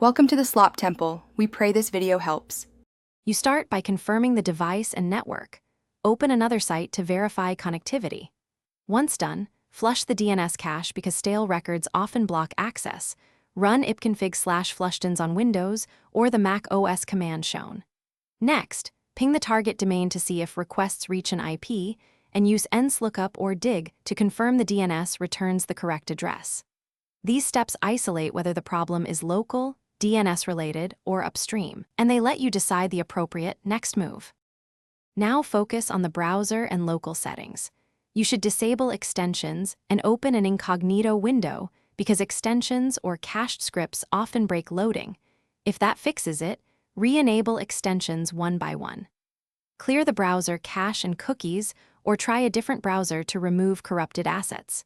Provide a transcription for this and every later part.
Welcome to the Slop Temple. We pray this video helps. You start by confirming the device and network. Open another site to verify connectivity. Once done, flush the DNS cache because stale records often block access. Run ipconfig/flushtons on Windows or the Mac OS command shown. Next, ping the target domain to see if requests reach an IP, and use nslookup or dig to confirm the DNS returns the correct address. These steps isolate whether the problem is local, DNS-related, or upstream, and they let you decide the appropriate next move. Now focus on the browser and local settings. You should disable extensions and open an incognito window because extensions or cached scripts often break loading. If that fixes it, re-enable extensions one by one. Clear the browser cache and cookies, or try a different browser to remove corrupted assets.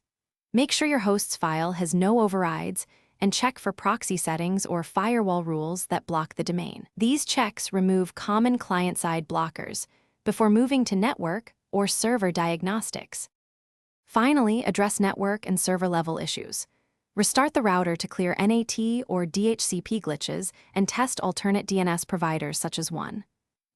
Make sure your host's file has no overrides, and check for proxy settings or firewall rules that block the domain. These checks remove common client-side blockers before moving to network or server diagnostics. Finally, address network and server-level issues. Restart the router to clear NAT or DHCP glitches and test alternate DNS providers such as 1,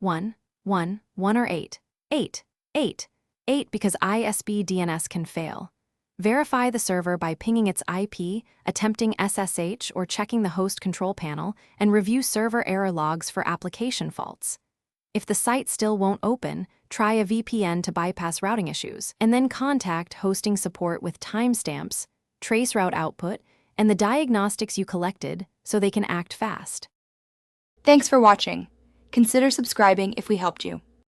1, 1, 1 or 8, 8, 8, 8 because ISP DNS can fail. Verify the server by pinging its IP, attempting SSH, or checking the host control panel, and review server error logs for application faults. If the site still won't open, try a VPN to bypass routing issues, and then contact hosting support with timestamps, traceroute output, and the diagnostics you collected so they can act fast. Thanks for watching. Consider subscribing if we helped you.